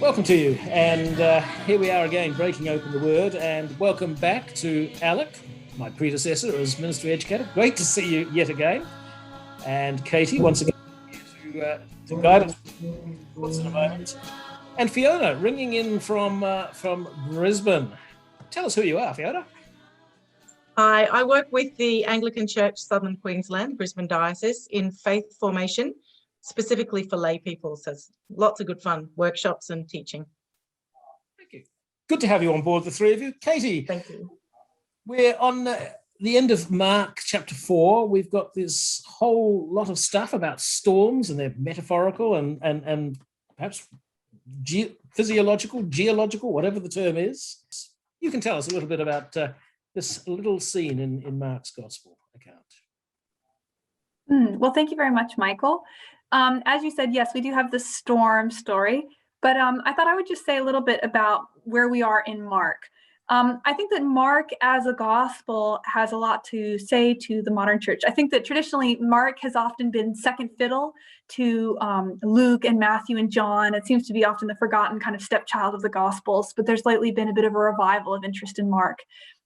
Welcome to you, and here we are again, breaking open the Word, and welcome back to Alec, my predecessor as Ministry Educator. Great to see you yet again, and Katie, once again, here to guide us in a moment, and Fiona, ringing in from Brisbane. Tell us who you are, Fiona. Hi, I work with the Anglican Church Southern Queensland, Brisbane Diocese, in faith formation, specifically for lay people. So it's lots of good fun, workshops and teaching. Thank you. Good to have you on board, the three of you. Katie, thank you. We're on the end of Mark chapter 4. We've got this whole lot of stuff about storms, and they're metaphorical and perhaps physiological, geological, whatever the term is. You can tell us a little bit about this little scene in Mark's Gospel account. Well, thank you very much, Michael. As you said, yes, we do have the storm story, but I thought I would just say a little bit about where we are in Mark. I think that Mark as a gospel has a lot to say to the modern church. I think that traditionally Mark has often been second fiddle to Luke and Matthew and John. It seems to be often the forgotten kind of stepchild of the Gospels, but there's lately been a bit of a revival of interest in Mark,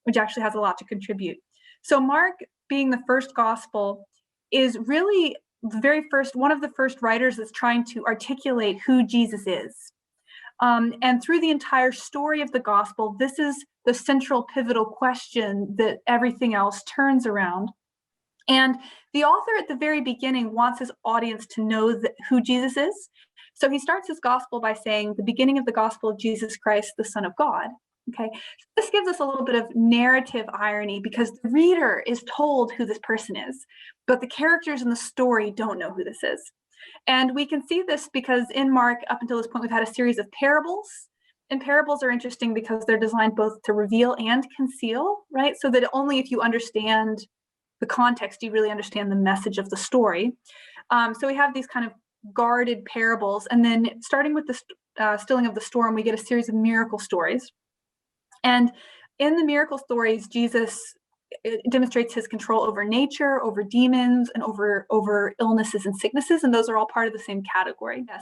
which actually has a lot to contribute. So Mark, being the first gospel, is really one of the first writers that's trying to articulate who Jesus is. And through the entire story of the gospel, this is the central pivotal question that everything else turns around. And the author at the very beginning wants his audience to know who Jesus is. So he starts his gospel by saying, the beginning of the gospel of Jesus Christ, the Son of God. Okay, this gives us a little bit of narrative irony because the reader is told who this person is, but the characters in the story don't know who this is. And we can see this because in Mark, up until this point, we've had a series of parables. And parables are interesting because they're designed both to reveal and conceal, right? So that only if you understand the context, you really understand the message of the story. So we have these kind of guarded parables. And then starting with the stilling of the storm, we get a series of miracle stories. And in the miracle stories, Jesus demonstrates his control over nature, over demons, and over illnesses and sicknesses, and those are all part of the same category. Yeah,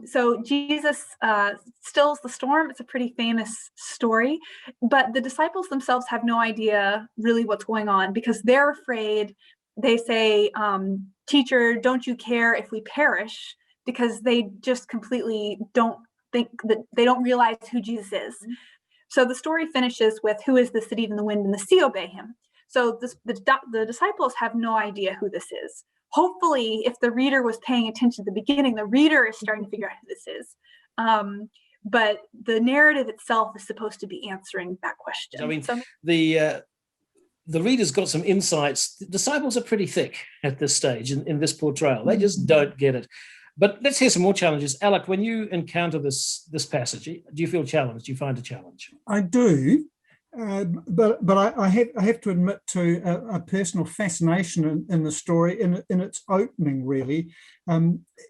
so Jesus stills the storm. It's a pretty famous story, but the disciples themselves have no idea really what's going on because they're afraid. They say, "Teacher, don't you care if we perish?" Because they just completely don't think that they don't realize who Jesus is. Mm-hmm. So the story finishes with, who is this that even the wind and the sea obey him? So the disciples have no idea who this is. Hopefully, if the reader was paying attention at the beginning, the reader is starting to figure out who this is. But the narrative itself is supposed to be answering that question. I mean, the reader's got some insights. The disciples are pretty thick at this stage in this portrayal. They just don't get it. But let's hear some more challenges. Alec, when you encounter this passage, do you feel challenged? Do you find a challenge? I do, but I have to admit to a personal fascination in the story, in its opening, really.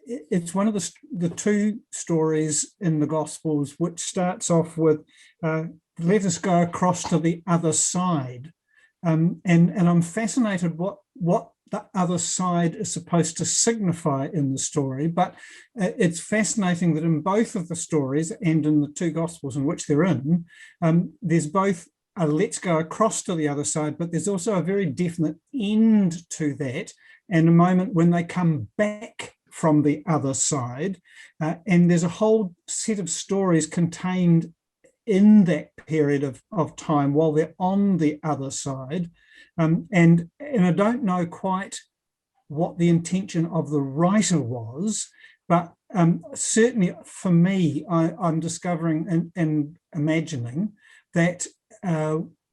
It's one of the two stories in the Gospels which starts off with, let us go across to the other side. And I'm fascinated what the other side is supposed to signify in the story, but it's fascinating that in both of the stories and in the two Gospels in which they're in, there's both a let's go across to the other side, but there's also a very definite end to that and a moment when they come back from the other side. And there's a whole set of stories contained in that period of time while they're on the other side. And I don't know quite what the intention of the writer was, but certainly for me, I'm discovering and imagining that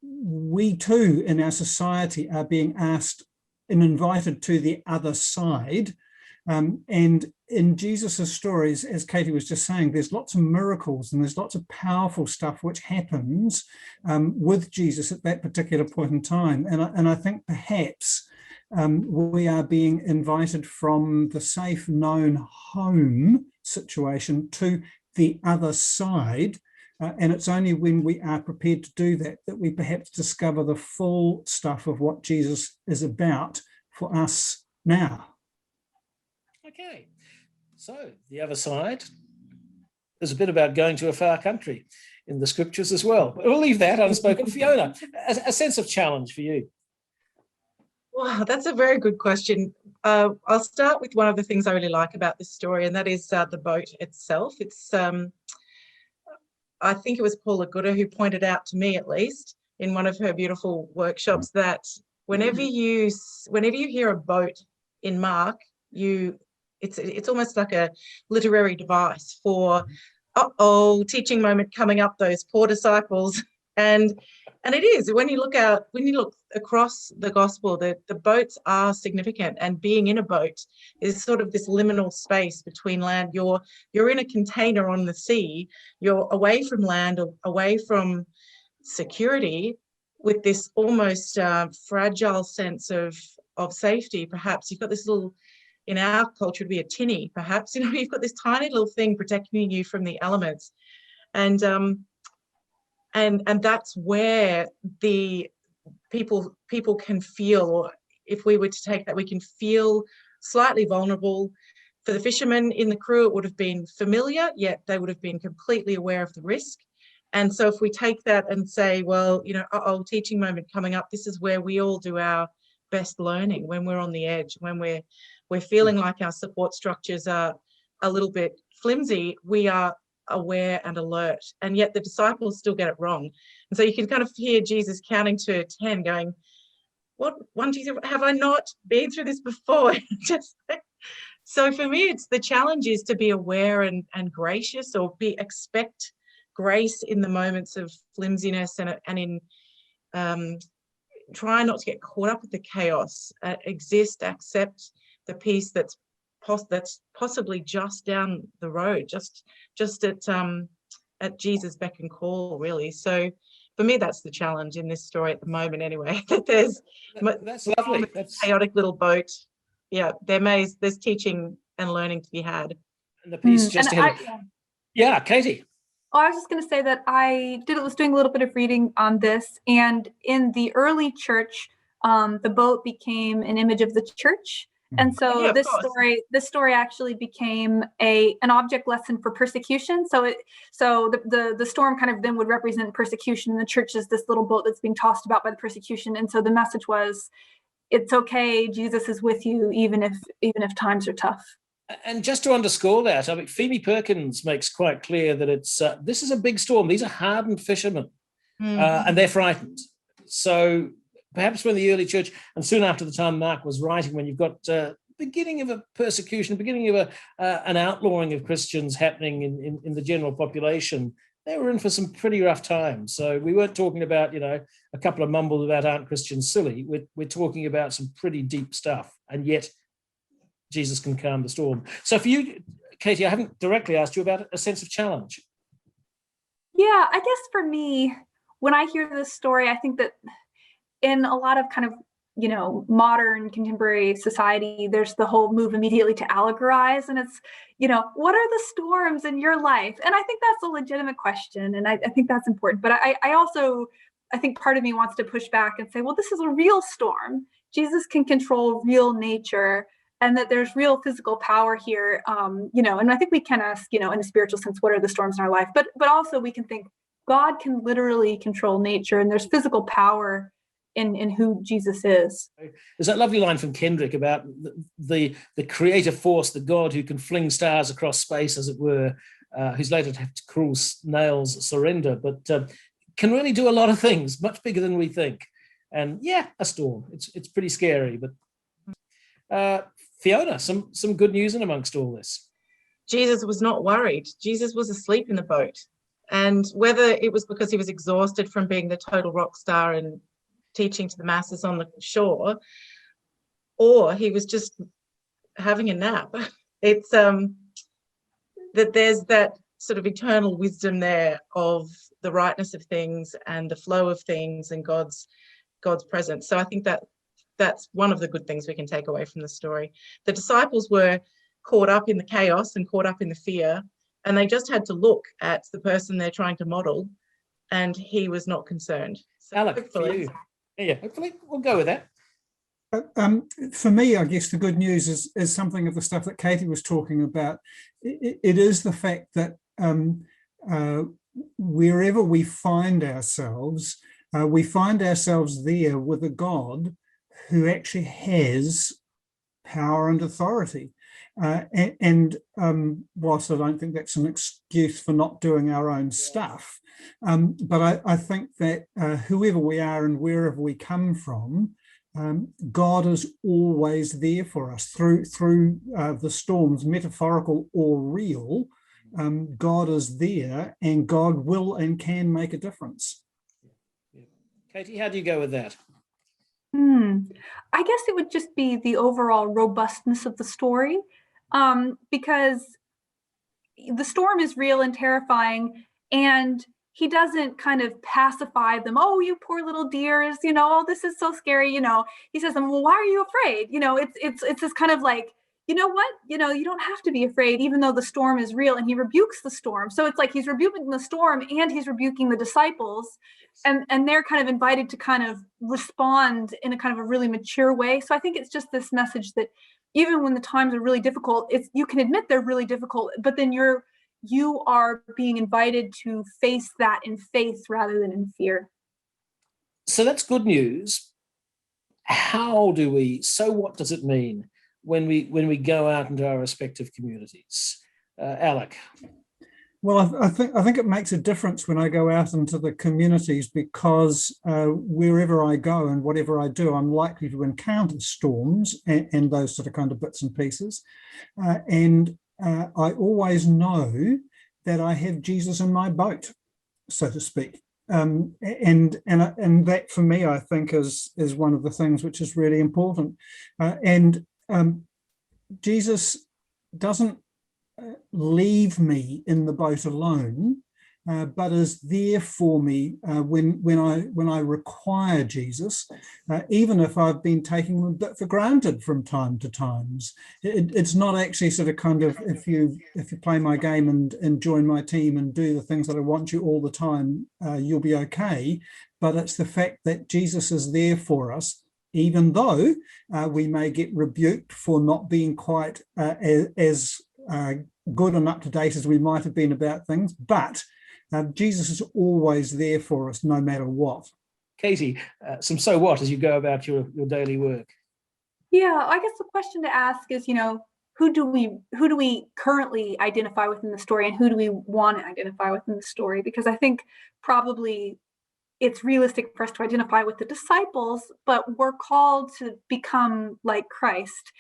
we too in our society are being asked and invited to the other side. And in Jesus's stories, as Katie was just saying, there's lots of miracles and there's lots of powerful stuff which happens with Jesus at that particular point in time. And I think perhaps we are being invited from the safe, known home situation to the other side. And it's only when we are prepared to do that that we perhaps discover the full stuff of what Jesus is about for us now. Okay, so the other side, there's a bit about going to a far country in the scriptures as well. But we'll leave that unspoken. Fiona, a sense of challenge for you. Wow, that's a very good question. I'll start with one of the things I really like about this story, and that is the boat itself. It's I think it was Paula Gooder who pointed out to me, at least, in one of her beautiful workshops, that whenever you hear a boat in Mark, it's almost like a literary device for teaching moment coming up, those poor disciples. And it is, when you look across the gospel, the boats are significant, and being in a boat is sort of this liminal space between land. You're in a container on the sea, you're away from land, away from security, with this almost fragile sense of safety. Perhaps you've got this little, in our culture, it'd be a tinny, perhaps, you've got this tiny little thing protecting you from the elements. And that's where the people can feel, or if we were to take that, we can feel slightly vulnerable. For the fishermen in the crew, it would have been familiar, yet they would have been completely aware of the risk. And so if we take that and say, well, teaching moment coming up, this is where we all do our best learning, when we're on the edge, when we're feeling like our support structures are a little bit flimsy, we are aware and alert, and yet the disciples still get it wrong. And so you can kind of hear Jesus counting to 10 going, what, 1, 2, 3, have I not been through this before? So for me, it's the challenge is to be aware and gracious, or expect grace in the moments of flimsiness, and in try not to get caught up with the chaos, accept the peace that's possibly just down the road, just at Jesus' beck and call, really. So for me, that's the challenge in this story at the moment, anyway. That that's lovely. That's chaotic little boat. Yeah, there's teaching and learning to be had. And the piece just ahead. Yeah, Katie. Oh, I was just going to say that I was doing a little bit of reading on this, and in the early church, the boat became an image of the church. And so this story actually became an object lesson for persecution. So the storm kind of then would represent persecution, and the church is this little boat that's being tossed about by the persecution. And so the message was, it's okay, Jesus is with you, even if times are tough. And just to underscore that, I mean, Phoebe Perkins makes quite clear that this is a big storm. These are hardened fishermen, and they're frightened. So perhaps when the early church, and soon after the time Mark was writing, when you've got beginning of a persecution, beginning of an outlawing of Christians happening in the general population, they were in for some pretty rough times. So we weren't talking about, a couple of mumbles about aren't Christians silly. We're talking about some pretty deep stuff, and yet Jesus can calm the storm. So for you, Katie, I haven't directly asked you about a sense of challenge. Yeah, I guess for me, when I hear this story, I think that in a lot of kind of, modern contemporary society, there's the whole move immediately to allegorize. And it's, what are the storms in your life? And I think that's a legitimate question. And I think that's important. But I think part of me wants to push back and say, well, this is a real storm. Jesus can control real nature, and that there's real physical power here. And I think we can ask, in a spiritual sense, what are the storms in our life? But also we can think God can literally control nature, and there's physical power in who Jesus is. There's that lovely line from Kendrick about the creative force, the God who can fling stars across space, as it were, who's later to have to cruel snails surrender, but can really do a lot of things, much bigger than we think. And yeah, a storm. It's pretty scary. But Fiona, some good news in amongst all this. Jesus was not worried. Jesus was asleep in the boat. And whether it was because he was exhausted from being the total rock star and teaching to the masses on the shore, or he was just having a nap, it's that there's that sort of eternal wisdom there of the rightness of things and the flow of things and God's presence. So I think that's one of the good things we can take away from the story. The disciples were caught up in the chaos and caught up in the fear, and they just had to look at the person they're trying to model, and he was not concerned. So Alec, hopefully, for you. Yeah, hopefully we'll go with that. For me, I guess the good news is something of the stuff that Katie was talking about. It is the fact that wherever we find ourselves there with a God who actually has power and authority. Whilst I don't think that's an excuse for not doing our own stuff, but I think that whoever we are and wherever we come from, God is always there for us through the storms, metaphorical or real. God is there, and God will and can make a difference. Yeah. Katie, how do you go with that? I guess it would just be the overall robustness of the story, because the storm is real and terrifying, and he doesn't kind of pacify them. Oh, you poor little dears, oh, this is so scary. He says to them, well, why are you afraid? It's this kind of like, you know what, you don't have to be afraid, even though the storm is real, and he rebukes the storm. So it's like he's rebuking the storm and he's rebuking the disciples, and they're kind of invited to kind of respond in a kind of a really mature way. So I think it's just this message that even when the times are really difficult, you can admit they're really difficult, but then you are being invited to face that in faith rather than in fear. So that's good news. So what does it mean when we go out into our respective communities? Alec. Well, I think it makes a difference when I go out into the communities, because wherever I go and whatever I do, I'm likely to encounter storms and those sort of kind of bits and pieces. I always know that I have Jesus in my boat, so to speak. And that for me, I think is one of the things which is really important. Jesus doesn't leave me in the boat alone, but is there for me when I require Jesus, even if I've been taking him a bit for granted from time to times. It's not actually sort of kind of if you play my game and join my team and do the things that I want you all the time, you'll be okay. But it's the fact that Jesus is there for us, even though we may get rebuked for not being quite as good and up to date as we might have been about things, but Jesus is always there for us no matter what. Katie, some so what as you go about your daily work? Yeah, I guess the question to ask is, who do we currently identify with in the story, and who do we want to identify with in the story? Because I think probably it's realistic for us to identify with the disciples, but we're called to become like Christ.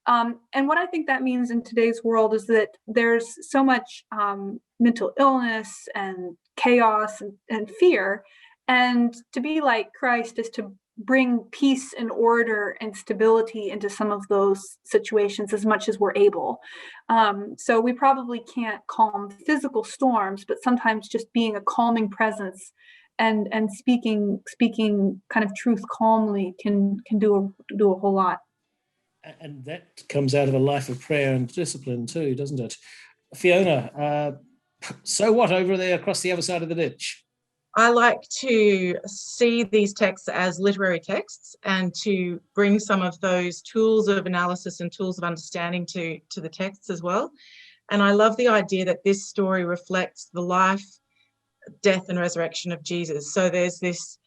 And what I think that means in today's world is that there's so much mental illness and chaos and fear. And to be like Christ is to bring peace and order and stability into some of those situations as much as we're able. So we probably can't calm physical storms, but sometimes just being a calming presence and speaking kind of truth calmly can do a whole lot. And that comes out of a life of prayer and discipline too, doesn't it? Fiona, so what over there across the other side of the ditch? I like to see these texts as literary texts and to bring some of those tools of analysis and tools of understanding to the texts as well. And I love the idea that this story reflects the life, death, and resurrection of Jesus. So there's this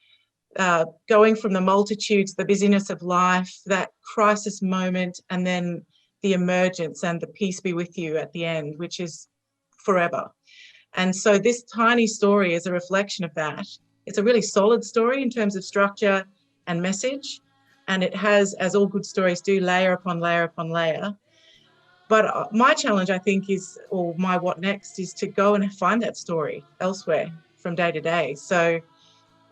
going from the multitudes, the busyness of life, that crisis moment, and then the emergence and the peace be with you at the end, which is forever. And so this tiny story is a reflection of that. It's a really solid story in terms of structure and message. And it has, as all good stories do, layer upon layer upon layer. But my challenge, I think, or my what next, is to go and find that story elsewhere from day to day. So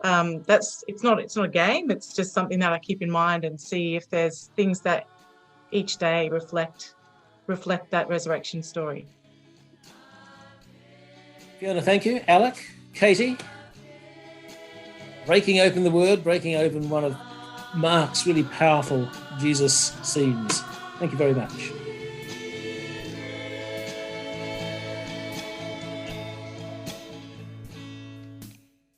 it's not a game. It's just something that I keep in mind and see if there's things that each day reflect that resurrection story. Fiona, thank you. Alec, Katie, breaking open the Word, breaking open one of Mark's really powerful Jesus scenes. Thank you very much.